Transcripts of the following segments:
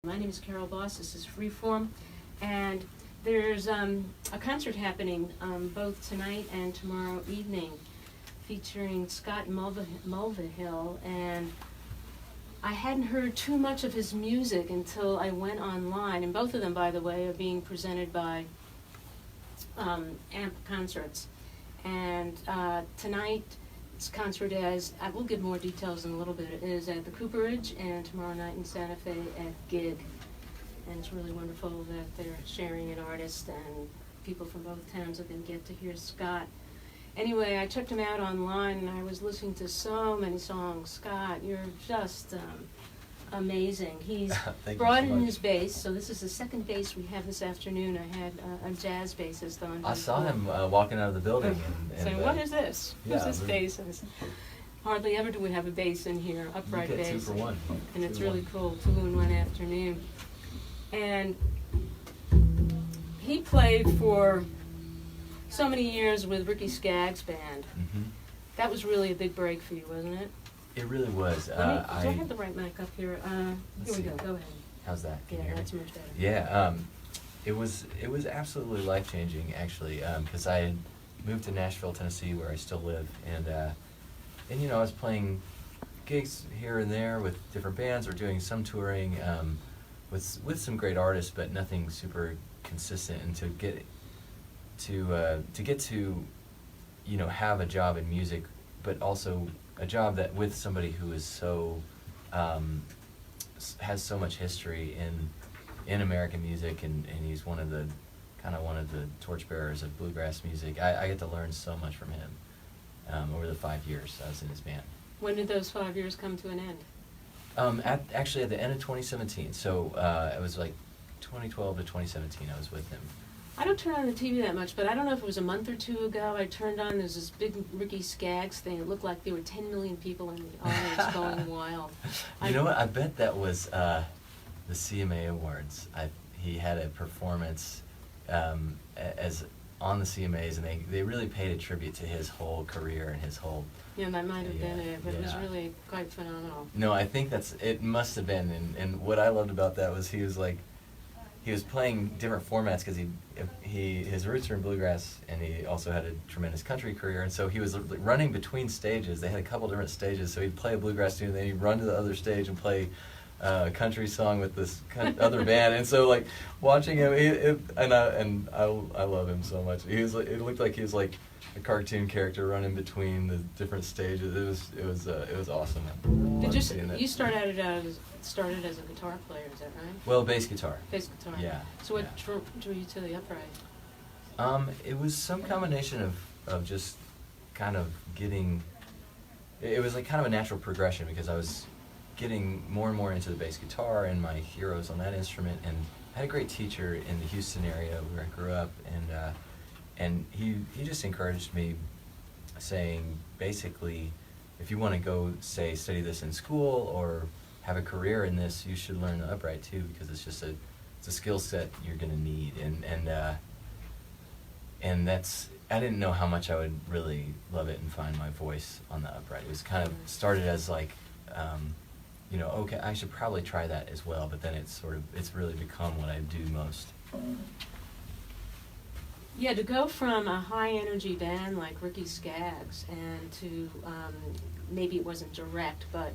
My name is Carol Boss. This is Freeform, and there's a concert happening both tonight and tomorrow evening featuring Scott Mulvahill, and I hadn't heard too much of his music until I went online, and both of them, by the way, are being presented by AMP Concerts. And tonight, this concert I will give more details in a little bit, it is at the Cooperage, and tomorrow night in Santa Fe at Gig. And it's really wonderful that they're sharing an artist, and people from both towns are going to get to hear Scott. Anyway, I checked him out online, and I was listening to so many songs. Scott, you're just amazing. He's brought in his bass, so this is the second bass we have this afternoon. I had a jazz bassist on. I saw him walking out of the building. Saying, what is this? Who's this bass? And hardly ever do we have a bass in here, upright bass. You get 2 for 1. And it's really cool, 2 in 1 afternoon. And he played for so many years with Ricky Skaggs' band. Mm-hmm. That was really a big break for you, wasn't it? It really was. Do I have the right mic up here? Here we go. Go ahead. How's that? Can you Yeah, hear me? that's much better. Yeah. It was absolutely life changing, actually, because I had moved to Nashville, Tennessee, where I still live, and you know, I was playing gigs here and there with different bands, or doing some touring with some great artists, but nothing super consistent. And to get to you know, have a job in music, but also a job that with somebody who is so has so much history in American music, and he's one of the torchbearers of bluegrass music. I get to learn so much from him over the 5 years I was in his band. When did those 5 years come to an end? Actually at the end of 2017. So it was like 2012 to 2017 I was with him. I don't turn on the TV that much, but I don't know if it was a month or two ago, I turned on, there's this big Ricky Skaggs thing. It looked like there were 10 million people in the audience going wild. You know what? I bet that was the CMA Awards. He had a performance as on the CMAs, and they really paid a tribute to his whole career and his whole... Yeah, that might have been it, but it was really quite phenomenal. No, I think it must have been, and what I loved about that was he was playing different formats, because his roots are in bluegrass, and he also had a tremendous country career, and so he was running between stages. They had a couple different stages, so he'd play a bluegrass tune, then he'd run to the other stage and play a country song with this other band. And so, like, watching him, I love him so much. It looked like he was like a cartoon character running between the different stages. It was awesome. You started as a guitar player, is that right? Well, bass guitar. Bass guitar. Yeah. So what drew you to the upright? It was some combination of just kind of getting. It was like kind of a natural progression, because I was getting more and more into the bass guitar and my heroes on that instrument, and I had a great teacher in the Houston area where I grew up, and he just encouraged me, saying, basically, if you want to go, say, study this in school or have a career in this, you should learn the upright too, because it's a skill set you're going to need, and that's, I didn't know how much I would really love it and find my voice on the upright. It was kind of started as like, you know, okay, I should probably try that as well, but then it's really become what I do most. Yeah, to go from a high-energy band like Ricky Skaggs, and to, maybe it wasn't direct, but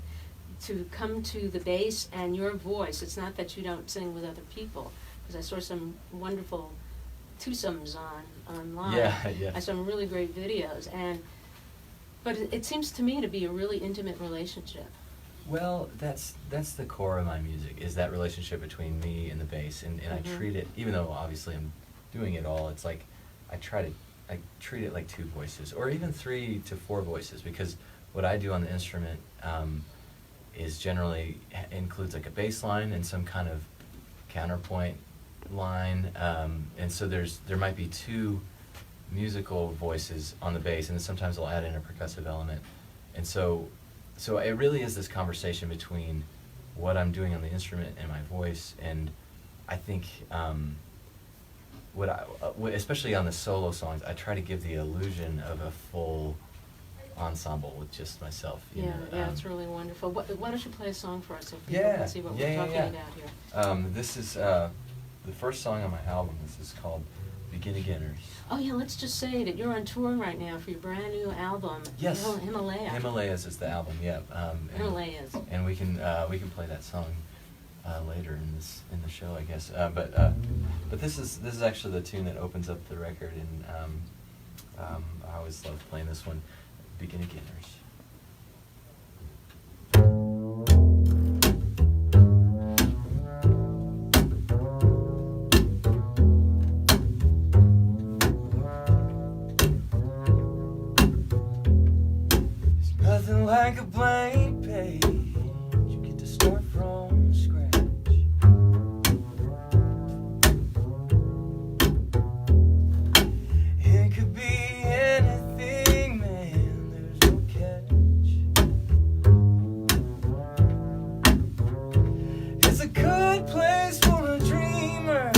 to come to the bass and your voice. It's not that you don't sing with other people, because I saw some wonderful twosomes online. Yeah. I saw some really great videos, but it seems to me to be a really intimate relationship. Well, that's the core of my music, is that relationship between me and the bass, and I treat it, even though obviously I'm doing it all, it's like I treat it like 2 voices, or even 3 to 4 voices, because what I do on the instrument is generally includes like a bass line and some kind of counterpoint line, and so there might be 2 musical voices on the bass, and then sometimes I'll add in a percussive element, and so it really is this conversation between what I'm doing on the instrument and my voice. And I think especially on the solo songs, I try to give the illusion of a full ensemble with just myself. You know, Yeah, it's really wonderful. Why don't you play a song for us so people Yeah, can see what yeah, we're yeah, talking yeah. about here? This is the first song on my album. This is called Begin Againers. Oh yeah, let's just say that you're on tour right now for your brand new album. Yes. Himalaya. Himalayas is the album, yeah. Himalayas. And we can play that song later in the show, I guess. But this is actually the tune that opens up the record, and I always love playing this one, Begin Againers. Nothing like a blank page. You get to start from scratch. It could be anything, man. There's no catch. It's a good place for a dreamer.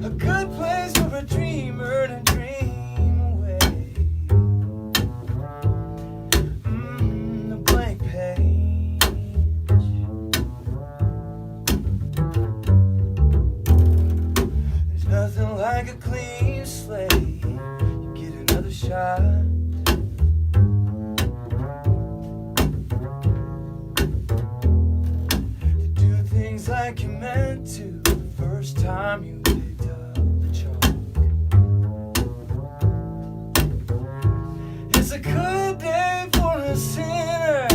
A good place for a dreamer to dream away. Nothing like a clean slate. You get another shot. To do things like you meant to the first time you picked up the chalk. It's a good day for a sinner.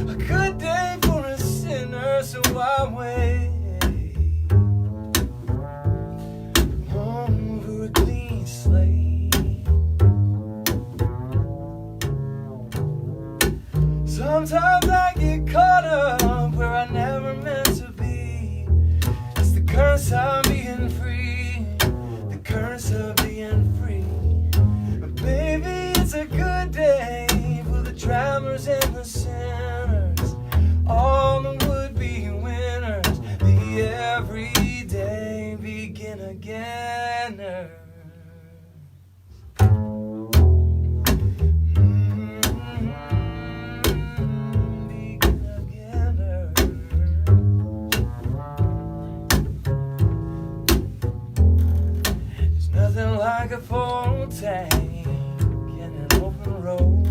A good day for a sinner. So I wait. Sometimes I get caught up where I never meant to be. It's the curse of being free, the curse of being free. But baby, it's a good day for the travelers and the sinners, all the would-be winners, the everyday begin againers. Like a full tank in an open road.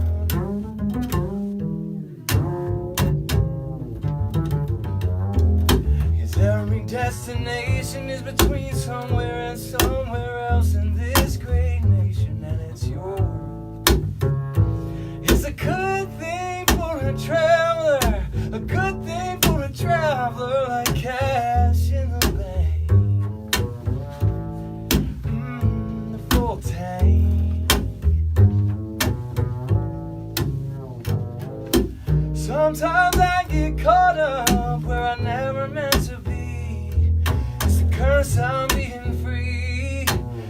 Cause every destination is between somewhere and somewhere else in this great nation, and it's yours. It's a good thing for a traveler, a good thing for a traveler, like cash in the bank. Tank. Sometimes I get caught up where I never meant to be. It's the curse of being free,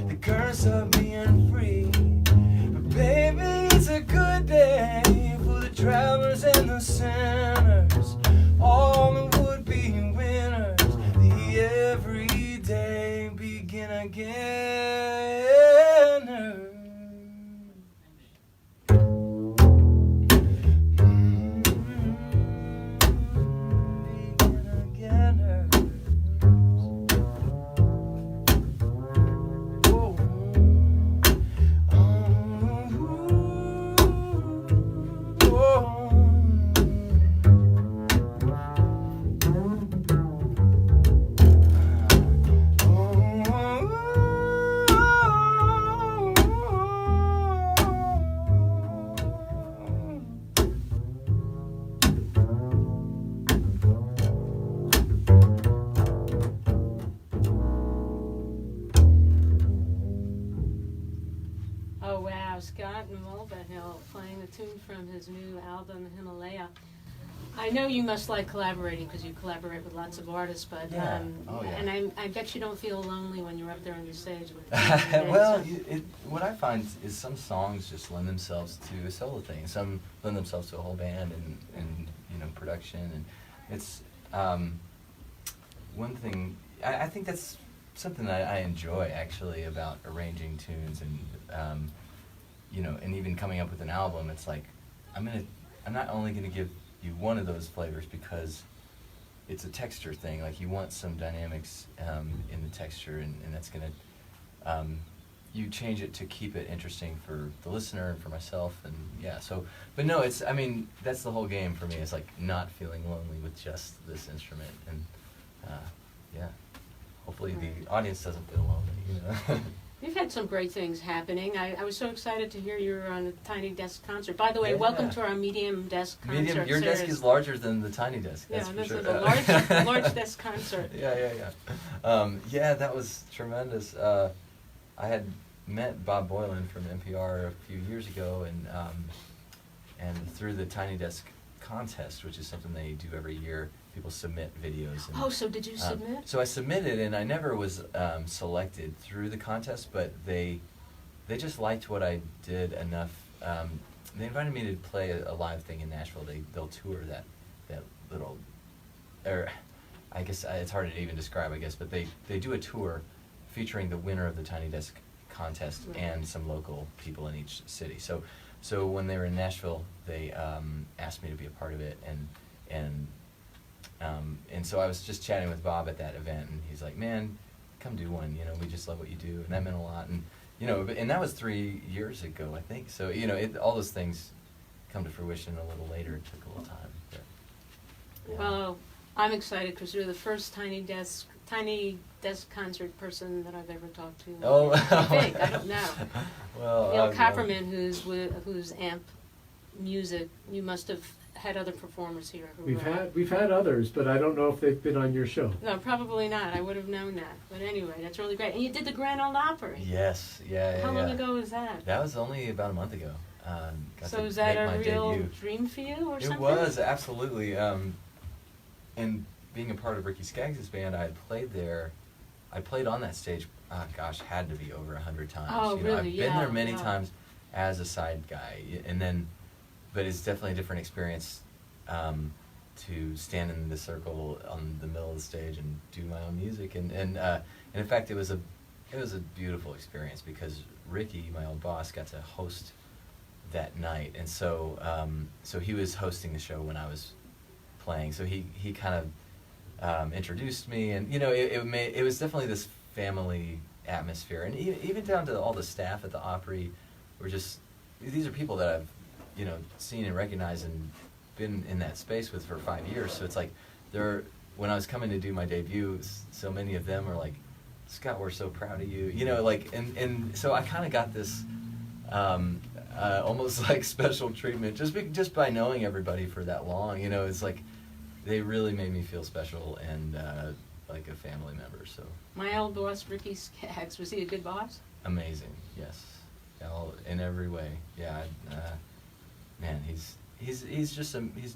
the curse of being free. But baby, it's a good day for the travelers and the sinners, all the would-be winners, the everyday begin again. Scott Mulvahill playing a tune from his new album Himalaya. I know you must like collaborating because you collaborate with lots of artists, but yeah. And I bet you don't feel lonely when you're up there on the stage with. Well, what I find is some songs just lend themselves to a solo thing. Some lend themselves to a whole band and production, and it's one thing. I think that's something that I enjoy actually about arranging tunes and and even coming up with an album. It's like I'm not only gonna give you one of those flavors because it's a texture thing. Like you want some dynamics in the texture, and that's gonna you change it to keep it interesting for the listener and for myself, and yeah. So, but no, I mean, that's the whole game for me. Is like not feeling lonely with just this instrument, and yeah. Hopefully the audience doesn't feel lonely. You've had some great things happening. I was so excited to hear you were on the Tiny Desk concert. By the way, welcome to our Medium Desk concert. Your desk is larger than the Tiny Desk. Yeah, that's this for is sure. a large desk concert. Yeah, that was tremendous. I had met Bob Boylan from NPR a few years ago, and through the Tiny Desk contest, which is something they do every year, people submit videos. And, so did you submit? So I submitted, and I never was selected through the contest, but they just liked what I did enough. They invited me to play a live thing in Nashville. They'll tour that little, or I guess it's hard to even describe, I guess, but they do a tour featuring the winner of the Tiny Desk contest and some local people in each city. So when they were in Nashville, they asked me to be a part of it, and so I was just chatting with Bob at that event, and he's like, "Man, come do one. We just love what you do," and that meant a lot. And and that was 3 years ago, I think. So all those things come to fruition a little later. It took a little time. But, yeah. Well, I'm excited because you're the first Tiny Desk concert person that I've ever talked to. Oh, I think I don't know. Well, Neil Copperman, who's amp music. You must have had other performers here. We've had others, but I don't know if they've been on your show. No, probably not. I would have known that. But anyway, that's really great. And you did the Grand Ole Opry. Yes, yeah. How long ago was that? That was only about a month ago. So was that a real dream for you, or something? It was, absolutely. And being a part of Ricky Skaggs' band, I had played there. I played on that stage, had to be over 100 times. Oh, really? I've been there many times as a side guy, but it's definitely a different experience to stand in the circle on the middle of the stage and do my own music. And in fact, it was a beautiful experience because Ricky, my old boss, got to host that night, and so he was hosting the show when I was playing. So he kind of introduced me, and it was definitely this family atmosphere, and even down to all the staff at the Opry were just, these are people that I've seen and recognized and been in that space with for 5 years. So it's like when I was coming to do my debut, so many of them were like, "Scott, we're so proud of you," and so I kind of got this almost like special treatment just by knowing everybody for that long. It's like they really made me feel special and like a family member. So my old boss, Ricky Skaggs, was he a good boss? Amazing, yes, in every way. Yeah, man, he's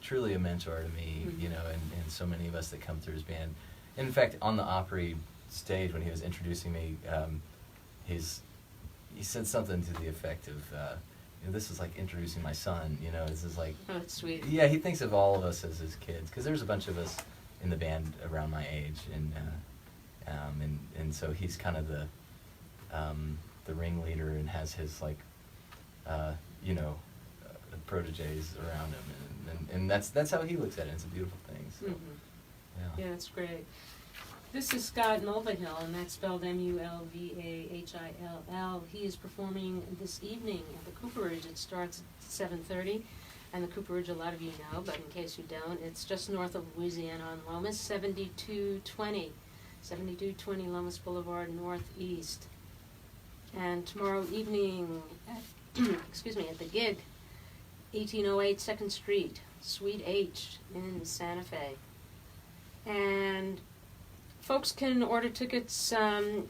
truly a mentor to me. Mm-hmm. And so many of us that come through his band. And in fact, on the Opry stage when he was introducing me, he said something to the effect of, "This is like introducing my son." This is like. Oh, that's sweet. Yeah, he thinks of all of us as his kids because there's a bunch of us in the band around my age, and so he's kind of the ringleader and has his proteges around him, and that's how he looks at it. It's a beautiful thing. So, yeah, that's great. This is Scott Mulvahill, and that's spelled Mulvahill. He is performing this evening at the Cooperage. It starts at 7:30, and the Cooperage, a lot of you know, but in case you don't, it's just north of Louisiana on Lomas, 7220 Lomas Boulevard Northeast. And tomorrow evening, at the Gig, 1808 2nd Street, Suite H in Santa Fe. And folks can order tickets.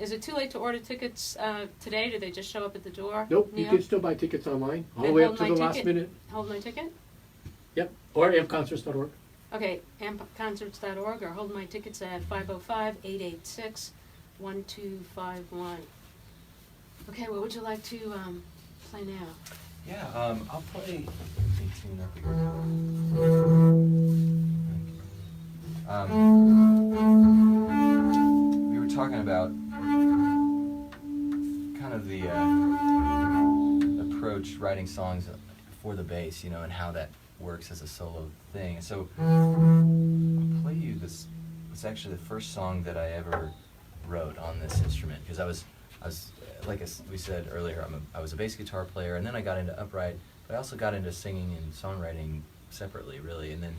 Is it too late to order tickets today? Do they just show up at the door? Nope, Neil? you can still buy tickets online, all the And way hold up to my the last ticket? minute. Hold my ticket? Yep, or ampconcerts.org. Okay, ampconcerts.org, or hold my tickets at 505-886-1251. Okay, what would you like to play now? Yeah, I'll play. Let me tune up here. We were talking about kind of the approach, writing songs for the bass, you know, and how that works as a solo thing. So I'll play you this. It's actually the first song that I ever wrote on this instrument, because I was like we said earlier, I was a bass guitar player, and then I got into upright, but I also got into singing and songwriting separately, really, and then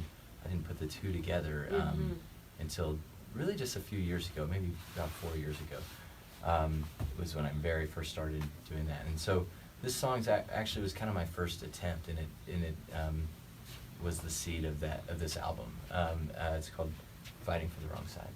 I didn't put the two together until really just a few years ago, maybe about 4 years ago, was when I very first started doing that. And so this song actually was kind of my first attempt, and it was the seed of this album. It's called "Fighting for the Wrong Side."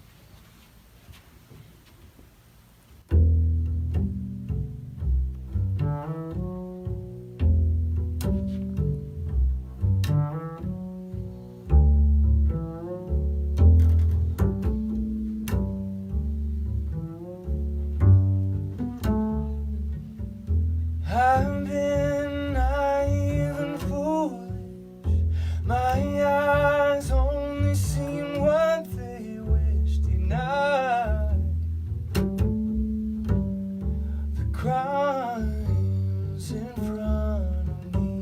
I've been naive and foolish. My eyes only seen what they wish denied. The crimes in front of me.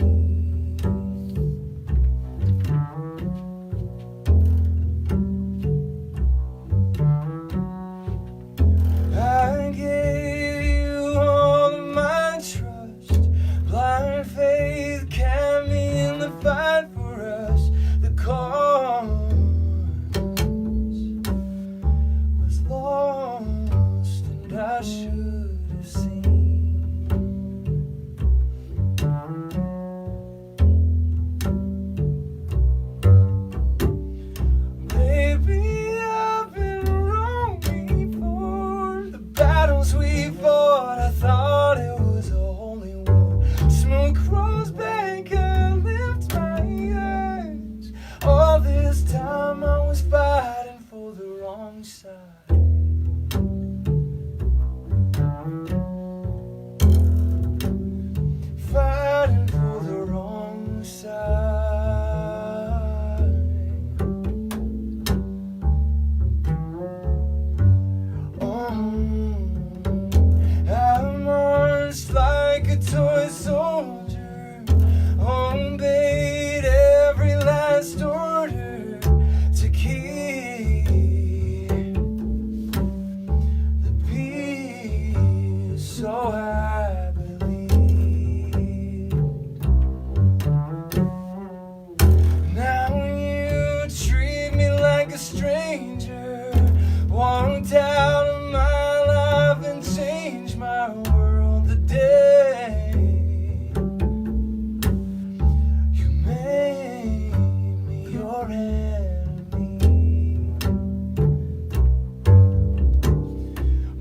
I gave you all of my trust. Blind faith kept me in the fight for us. The cause was lost, and I should have seen. Baby, I've been wrong before. The battles we fought, I thought it was a holy war. Smoke rolls back, I lift my eyes. All this time I was fighting for the wrong side. Fighting for the wrong side. I marched like a toy soldier, obeyed every last order to keep the peace. So I believe. Now you treat me like a stranger, walked out of my life and changed my world today. You made me your enemy.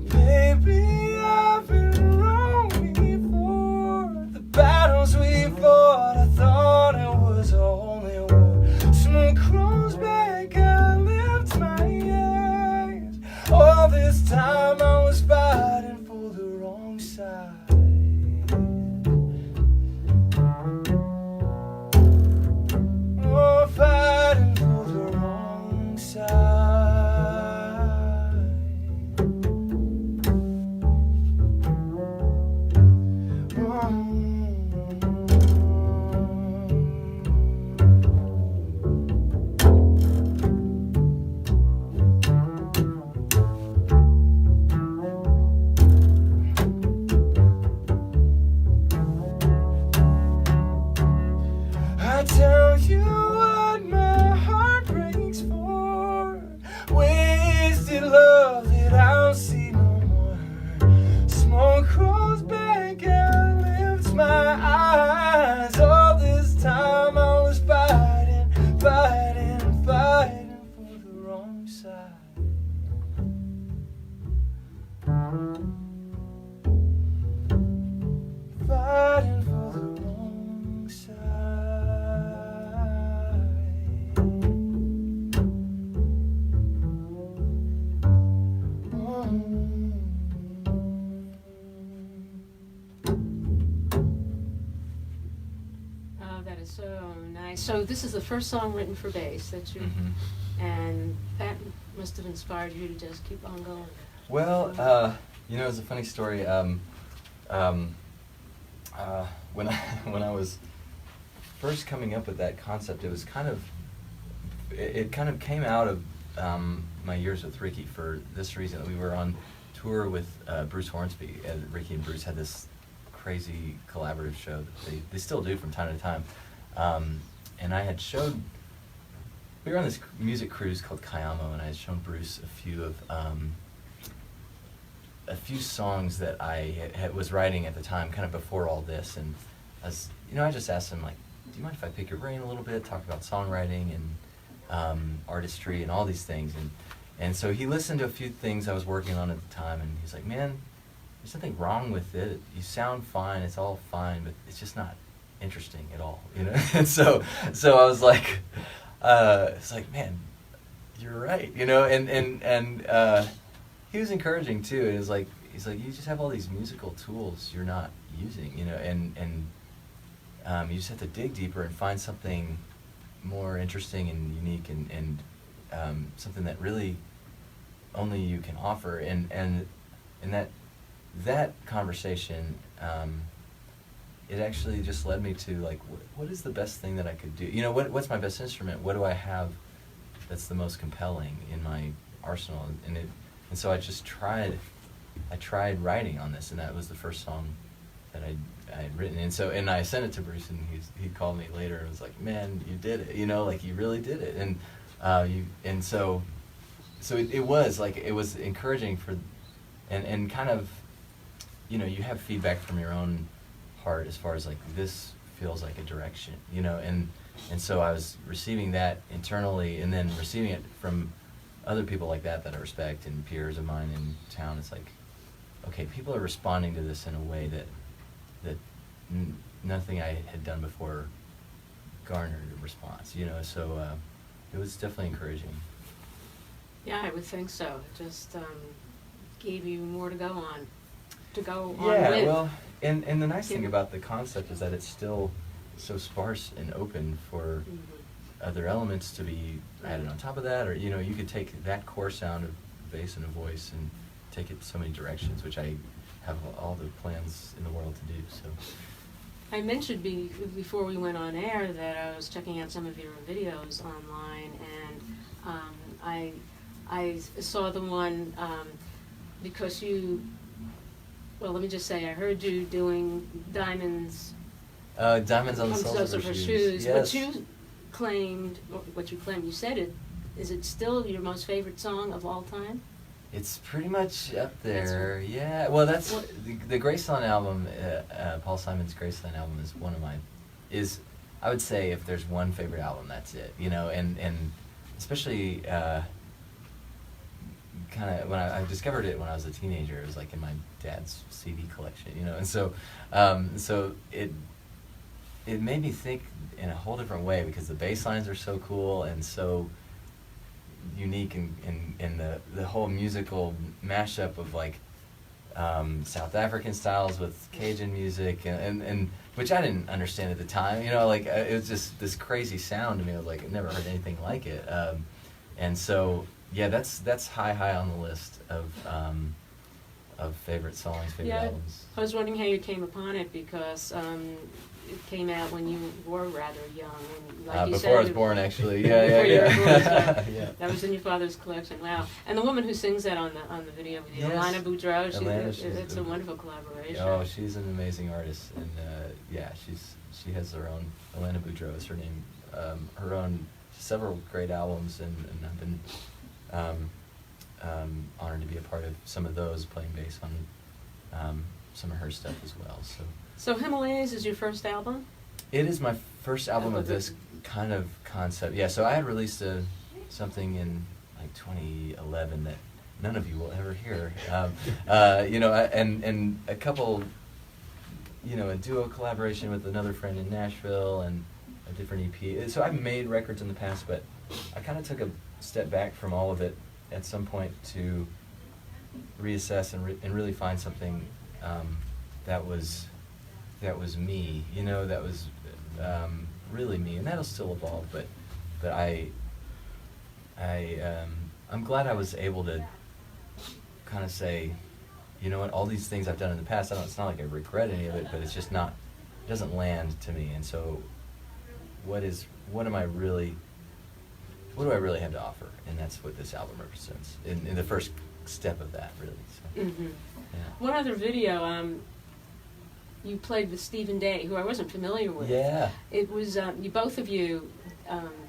Baby, I've been wrong before. The battles we fought, I thought it was a holy war. Smoke rolls back, I lift my eyes. All this time I was fighting for the wrong side. Oh, fighting for the wrong side. I tell you what my heart breaks for. Wasted love that I'll see no more. Smoke rolls back, I lift my eyes. All this time I was fighting, fighting, fighting for the wrong side. Fighting for the wrong side. Oh, that is so nice. So this is the first song written for bass that you, Mm-hmm. and that must have inspired you to just keep on going. Well, you know, it's a funny story. When I was first coming up with that concept, it was kind of, it kind of came out of my years with Ricky for this reason. We were on tour with Bruce Hornsby, and Ricky and Bruce had this crazy collaborative show that they still do from time to time. And I had showed, we were on this music cruise called Kayamo, and I had shown Bruce a few songs that I was writing at the time, kind of before all this, and I just asked him, like, do you mind if I pick your brain a little bit, talk about songwriting and artistry and all these things, and so he listened to a few things I was working on at the time, and he's like, man, there's nothing wrong with it. You sound fine, it's all fine, but it's just not interesting at all, you know. And so I was like, it's like, man, you're right, you know. And he was encouraging too. And he's like, you just have all these musical tools you're not using, you know, and you just have to dig deeper and find something more interesting and unique and something that really only you can offer. And that conversation, it actually just led me to, like, what is the best thing that I could do? You know, what's my best instrument? What do I have that's the most compelling in my arsenal? And so I just tried writing on this, and that was the first song that I had written. And I sent it to Bruce, and he called me later and was like, man, you did it, you know, like, you really did it. And so it was encouraging and kind of, you know, you have feedback from your own heart as far as, like, this feels like a direction, you know, and so I was receiving that internally, and then receiving it from other people like that I respect, and peers of mine in town. It's like, okay, people are responding to this in a way that nothing I had done before garnered a response, you know, so it was definitely encouraging. Yeah, I would think so. It just gave you more to go on with. Yeah, well, and the nice thing about the concept is that it's still so sparse and open for other elements to be added on top of that, or, you know, you could take that core sound of bass and a voice and take it so many directions, which I have all the plans in the world to do. So I mentioned before we went on air that I was checking out some of your videos online, and I saw the one because well, let me just say, I heard you doing Diamonds on the Soles of Her Shoes. Yes. What you claimed, you said it. Is it still your most favorite song of all time? It's pretty much up there. Yeah. Well, that's the Graceland album. Paul Simon's Graceland album is one of I would say, if there's one favorite album, that's it. You know, and especially kind of when I discovered it when I was a teenager. It was like in my dad's CD collection, you know, and so it made me think in a whole different way, because the bass lines are so cool and so unique, and the whole musical mashup of, like, South African styles with Cajun music, and which I didn't understand at the time, you know, like, it was just this crazy sound to me. I was like, I've never heard anything like it, and so, yeah, that's high on the list of favorite songs, favorite albums. I was wondering how you came upon it, because it came out when you were rather young. And like you before said, I was born, actually. Yeah. Yeah. That was in your father's collection. Wow. And the woman who sings that on the video with you, Yes. Alana Boudreau, it's a a wonderful collaboration. Oh, she's an amazing artist, and she has her own. Alana Boudreau is her name. Her own several great albums, and I've been honored to be a part of some of those, playing bass on some of her stuff as well. So Himalayas is your first album? It is my first album of this kind of concept. Yeah, so I had released something in, like, 2011 that none of you will ever hear. You know, and a couple, you know, a duo collaboration with another friend in Nashville, and a different EP. So I've made records in the past, but I kind of took a step back from all of it at some point to reassess and really find something that was me, you know, that was really me, and that'll still evolve. But I'm glad I was able to kind of say, you know what, all these things I've done in the past, it's not like I regret any of it, but it's just not, it doesn't land to me. And so what do I really have to offer? And that's what this album represents. In the first step of that, really. So, Mm-hmm. yeah. One other video, you played with Stephen Day, who I wasn't familiar with. Yeah. It was you both of you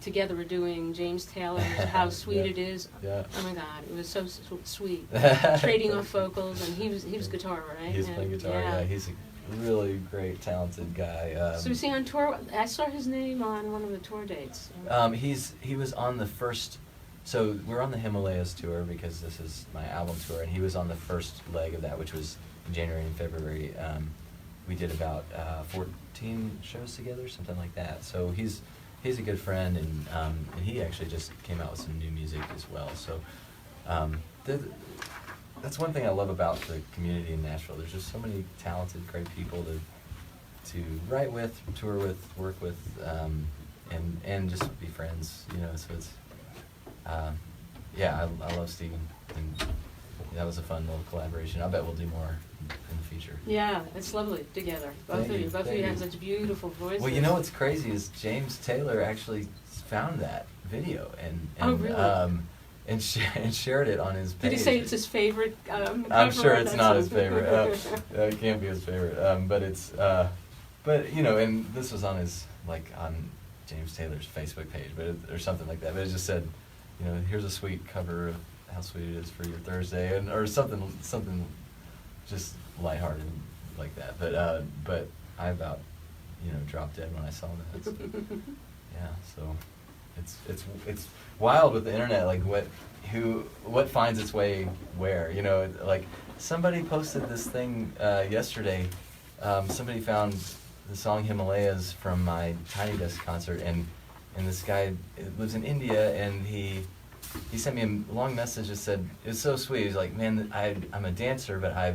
together were doing James Taylor's "How Sweet Yeah. It Is." Yeah. Oh my God, it was so sweet. Trading off vocals, and he was guitar, right? He's playing guitar. Yeah. He's a really great, talented guy. So was he on tour? I saw his name on one of the tour dates. He was on the first. So we're on the Himalayas tour because this is my album tour, and he was on the first leg of that, which was in January and February. We did about 14 shows together, something like that. So he's a good friend, and he actually just came out with some new music as well. So that's one thing I love about the community in Nashville. There's just so many talented, great people to write with, tour with, work with, and just be friends. You know, so it's yeah, I love Steven, and that was a fun little collaboration. I bet we'll do more in the future. Yeah, it's lovely together. Both of you have such beautiful voices. Well, you know what's crazy is James Taylor actually found that video and oh, really? And shared it on his page. Did he say it's his favorite? I'm sure it's not his favorite. favorite. It can't be his favorite. But it's but you know, and this was on his on James Taylor's Facebook page, or something like that. But it just said, you know, here's a sweet cover of How Sweet It Is for your Thursday, or something just lighthearted like that. But I about, you know, dropped dead when I saw that. So, yeah, so it's wild with the internet, like what finds its way where, you know, like somebody posted this thing yesterday. Somebody found the song Himalayas from my Tiny Desk concert, and this guy lives in India, and he sent me a long message that said, it was so sweet. He's like, man, I'm a dancer, but I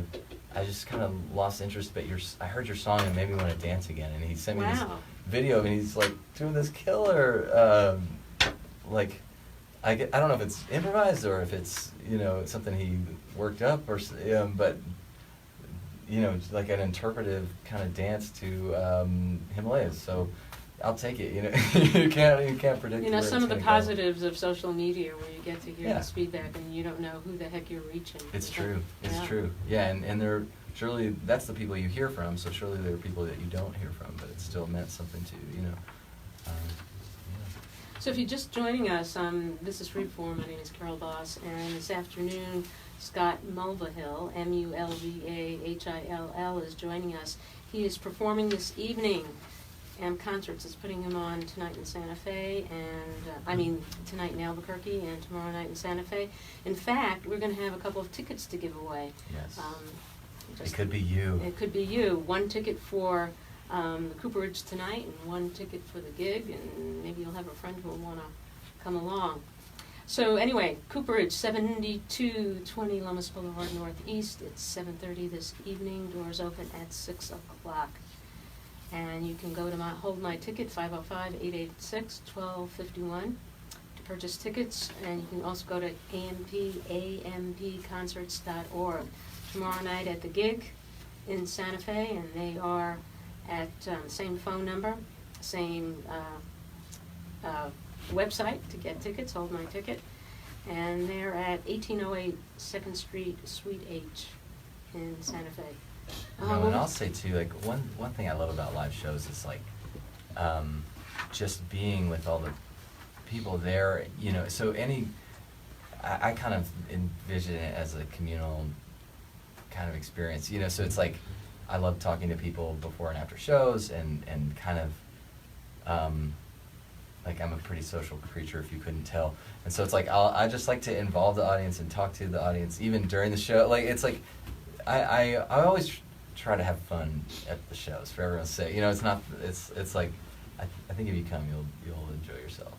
just kind of lost interest, but I heard your song and it made me want to dance again. And he sent me this video, and he's like doing this killer, like, I don't know if it's improvised or if it's, you know, something he worked up, or but, you know, like an interpretive kind of dance to Himalayas. So I'll take it. You know, you can't predict. You know, where some of it's the gonna positives of social media, where you get to hear Yeah. this feedback and you don't know who the heck you're reaching. It's true. It's Yeah. true. Yeah, and there surely that's the people you hear from. So surely there are people that you don't hear from, but it still meant something to you. You know. Yeah. So if you're just joining us, this is Freeform. My name is Carol Boss, and this afternoon, Scott Mulvahill, Mulvahill, is joining us. He is performing this evening. Concerts is putting him on tonight in Santa Fe, and tonight in Albuquerque, and tomorrow night in Santa Fe. In fact, we're going to have a couple of tickets to give away. Yes. It could be you. It could be you. One ticket for the Cooperage tonight, and one ticket for the gig, and maybe you'll have a friend who will want to come along. So anyway, Cooperage, 7220 Lomas Boulevard Northeast. It's 7:30 this evening. Doors open at 6 o'clock. And you can go to Hold My Ticket, 505-886-1251 to purchase tickets. And you can also go to ampconcerts.org. Tomorrow night at the gig in Santa Fe, and they are at same phone number, same website to get tickets, Hold My Ticket. And they're at 1808 2nd Street, Suite H in Santa Fe. And I'll say too, like one thing I love about live shows is like just being with all the people there. You know, so I kind of envision it as a communal kind of experience. You know, so it's like I love talking to people before and after shows, and kind of like I'm a pretty social creature if you couldn't tell. And so it's like I just like to involve the audience and talk to the audience even during the show. Like it's like I always try to have fun at the shows for everyone's sake. You know, it's like I think if you come, you'll enjoy yourselves.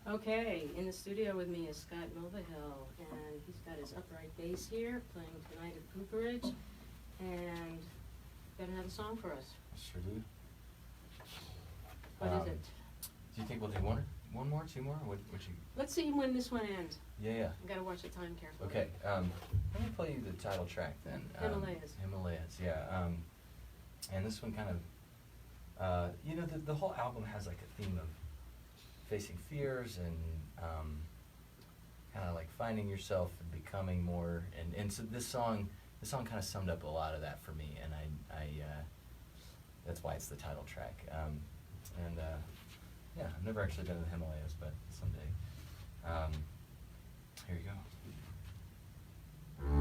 Okay, in the studio with me is Scott Mulvahill, and he's got his upright bass here, playing tonight at Cooperage, and got another song for us. Sure do. What is it? Do you think we'll do one more, two more? What you? Let's see when this one ends. Yeah. I gotta watch the time carefully. Okay. Let me play you the title track then. Himalayas. Himalayas. Yeah. And this one kind of, you know, the whole album has like a theme of facing fears and kind of like finding yourself and becoming more. And so this song kind of summed up a lot of that for me, and I that's why it's the title track. Yeah, I've never actually been to the Himalayas, but someday. Here you go. Thank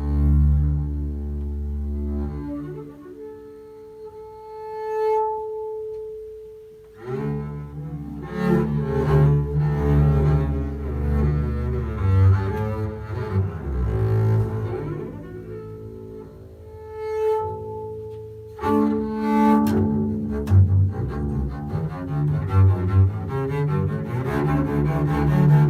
you.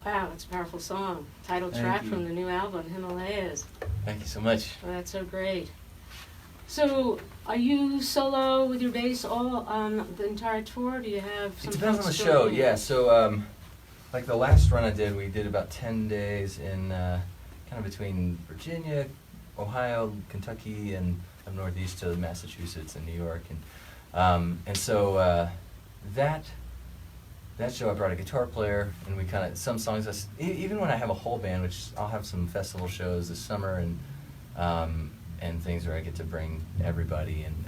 Wow, it's a powerful song. Title Thank track you. from the new album, Himalayas. Thank you so much. Well, that's so great. So, are you solo with your bass all on the entire tour? Do you have some? It depends on the folks show, joining? yeah. So, like the last run I did, we did about 10 days in kind of between Virginia, Ohio, Kentucky, and up northeast to Massachusetts and New York, and so that show I brought a guitar player, and we kind of some songs. Even when I have a whole band, which I'll have some festival shows this summer and things where I get to bring everybody, and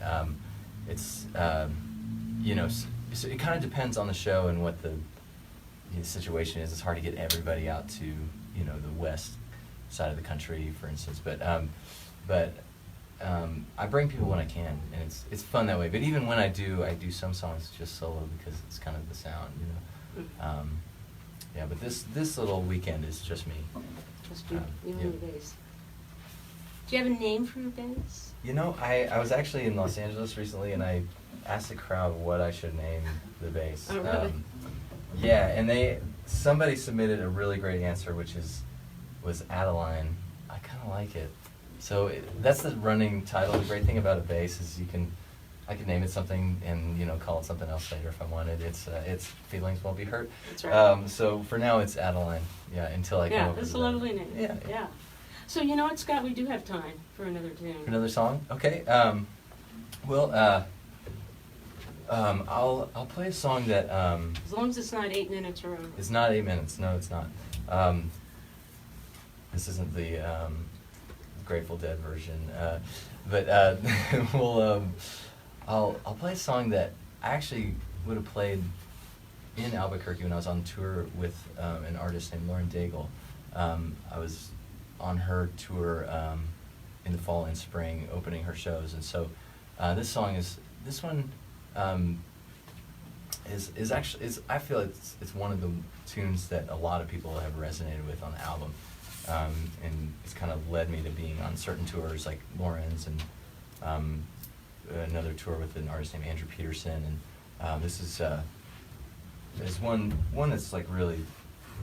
it's you know, so it kind of depends on the show and what the situation is. It's hard to get everybody out to, you know, the west side of the country, for instance. But I bring people when I can, and it's fun that way. But even when I do some songs just solo because it's kind of the sound, you know. Yeah, but this little weekend is just me. Just you, you yeah. and your bass. Do you have a name for your bass? You know, I was actually in Los Angeles recently, and I asked the crowd what I should name the bass. Oh, really? Yeah, and somebody submitted a really great answer, which was Adeline. I kind of like it. So that's the running title. The great thing about a bass is I can name it something and, you know, call it something else later if I wanted. Its feelings won't be hurt. That's right. So for now it's Adeline. Yeah, until I come Yeah, up that's with a lovely name. Yeah. Yeah. So you know what, Scott? We do have time for another tune. Another song? Okay. Well, I'll play a song that As long as it's not 8 minutes or over. it's not 8 minutes. No, it's not. This isn't the Grateful Dead version, but I'll play a song that I actually would have played in Albuquerque when I was on tour with an artist named Lauren Daigle. I was on her tour in the fall and spring, opening her shows, and so this one is actually I feel it's one of the tunes that a lot of people have resonated with on the album, and it's kind of led me to being on certain tours like Lauren's and another tour with an artist named Andrew Peterson, and this is one that's like really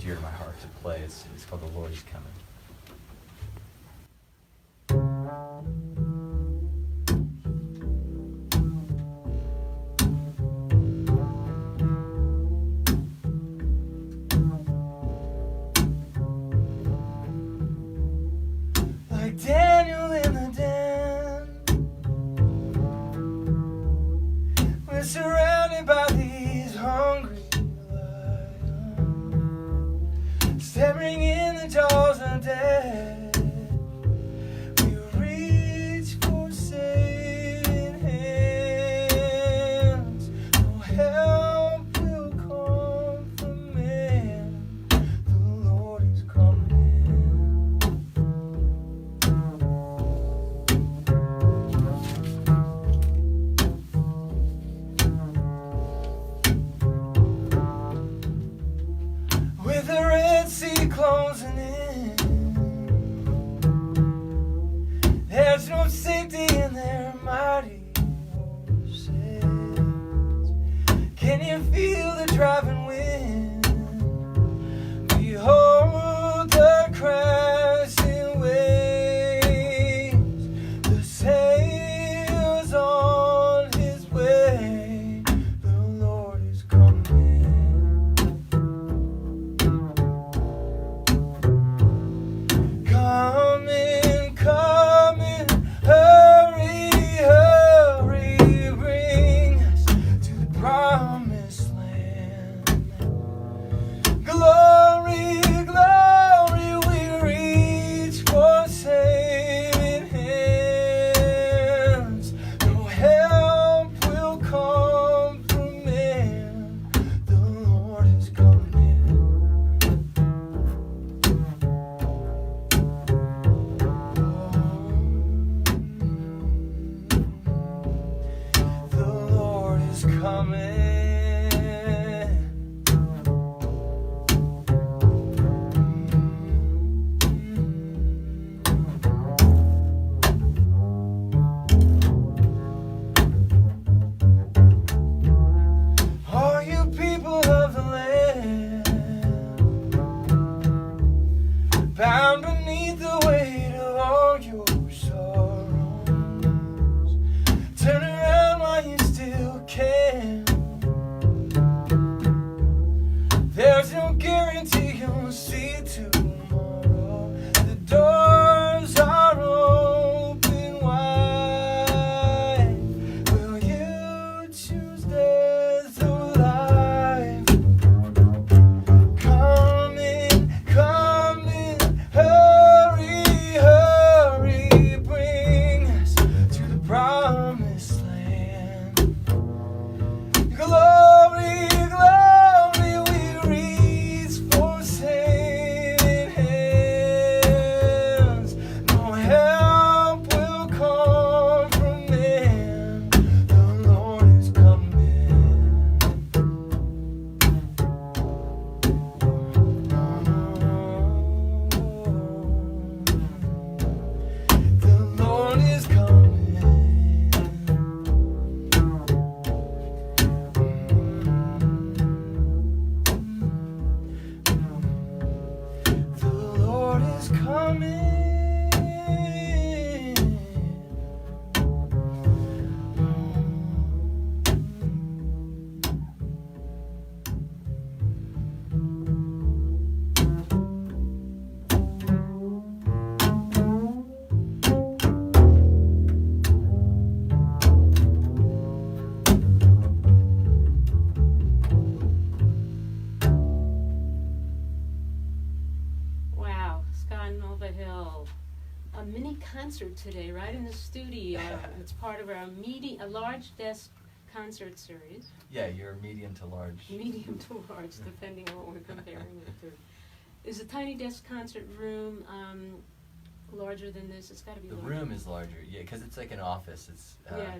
dear to my heart to play. It's called "The Lord Is Coming." Like Daniel in the den, we're surrounded by these hungry lions, staring in the jaws of death. We reach for saving hands. No help will come from man. The Lord is coming. With the Red Sea closing in, there's no safety in their mighty oceans. Can you feel the driving wind? Behold the crashing waves. The sail's on his way. The Lord is coming. Coming, coming, hurry, hurry, bring us to the promised land. guarantee you'll see tomorrow. The doors are open wide. Will you choose death or life? Come in, hurry, hurry, bring us to the promised land. Glory, glory, we reach for saving hands. No help will come from man. The Lord is coming. The Lord is coming. The Lord is coming. Wow, Scott Mulvahill. A mini concert today, right in the studio. It's part of our a large desk concert series. Yeah, you're medium to large. Medium to large, depending on what we're comparing it to. Is the tiny desk concert room larger than this? It's got to be The larger. room is larger, yeah, because it's like an office. It's Yeah,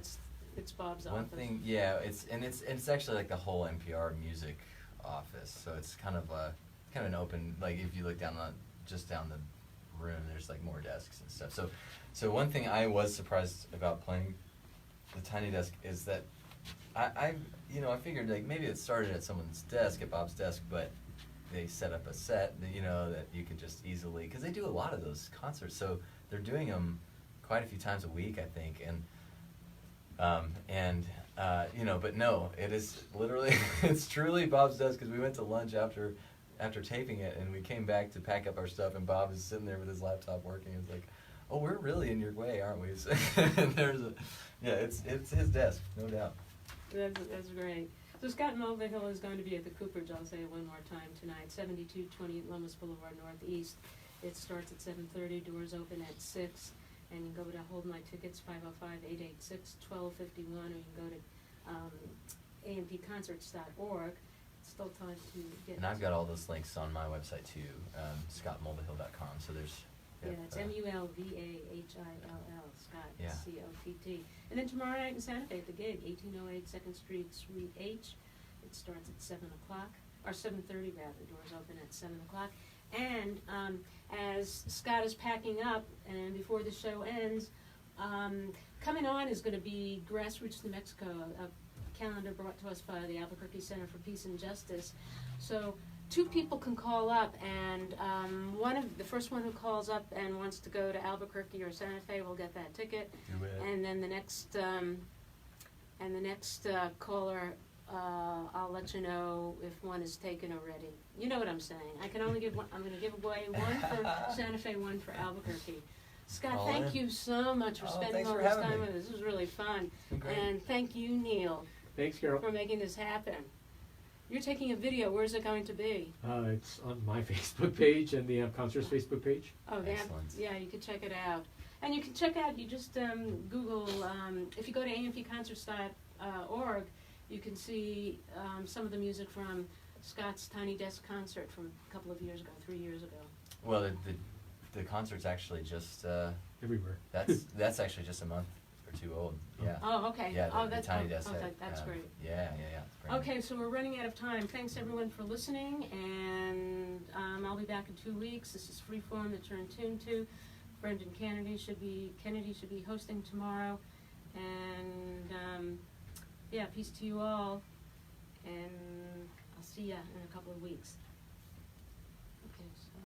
it's Bob's one office. thing. Yeah, it's actually like the whole NPR music office. So it's kind of an open. Like if you look down the room, there's like more desks and stuff. So one thing I was surprised about playing the tiny desk is that I figured like maybe it started at someone's desk, at Bob's desk, but they set up a set that, that you could just easily, because they do a lot of those concerts, so they're doing them quite a few times a week, I think, but no, it is literally, it's truly Bob's desk, because we went to lunch after taping it, and we came back to pack up our stuff, and Bob is sitting there with his laptop working. It's like, oh, we're really in your way, aren't we? So, it's his desk, no doubt. That's great. So Scott Mulvahill is going to be at the Cooperage, I'll say it one more time tonight, 7228 Lomas Boulevard Northeast. It starts at 7:30, doors open at 6, and you can go to Hold My Tickets, 505-886-1251, or you can go to ampconcerts.org. It's still time to get... And I've got all those links on my website too, scottmulvahill.com, so there's... Yeah, it's Mulvahill, Scott, Yeah. C-O-T-T. And then tomorrow night in Santa Fe at the gig, 1808 2nd Street, Suite H. It starts at 7 o'clock, or 7:30 rather. Doors open at 7 o'clock. And as Scott is packing up, and before the show ends, coming on is going to be Grassroots New Mexico, a calendar brought to us by the Albuquerque Center for Peace and Justice. So 2 people can call up, and the first one who calls up and wants to go to Albuquerque or Santa Fe will get that ticket. Do it. And then the next caller, I'll let you know if one is taken already. You know what I'm saying. I can only give one. I'm going to give away one for Santa Fe, one for Albuquerque. Scott, All thank in. you so much for spending thanks all for this having time me. with us. This was really fun. Been great. And thank you, Neil, Thanks, Carol. for making this happen. You're taking a video. Where's it going to be? It's on my Facebook page and the Concerts Facebook page. Oh, Excellent. yeah, you can check it out. And you can check out, you just Google, if you go to ampconcerts.org, you can see some of the music from Scott's Tiny Desk concert from a couple of years ago, 3 years ago. Well, the concert's actually just Everywhere. that's actually just a month or 2 old. Yeah. Oh, okay. Yeah, Oh, the that's Tiny oh, Desk. oh, that's great. Yeah. It's great. Okay, so we're running out of time. Thanks everyone for listening, and I'll be back in 2 weeks. This is Freeform that you're in tune to. Brendan Kennedy should be hosting tomorrow, and peace to you all, and I'll see ya in a couple of weeks.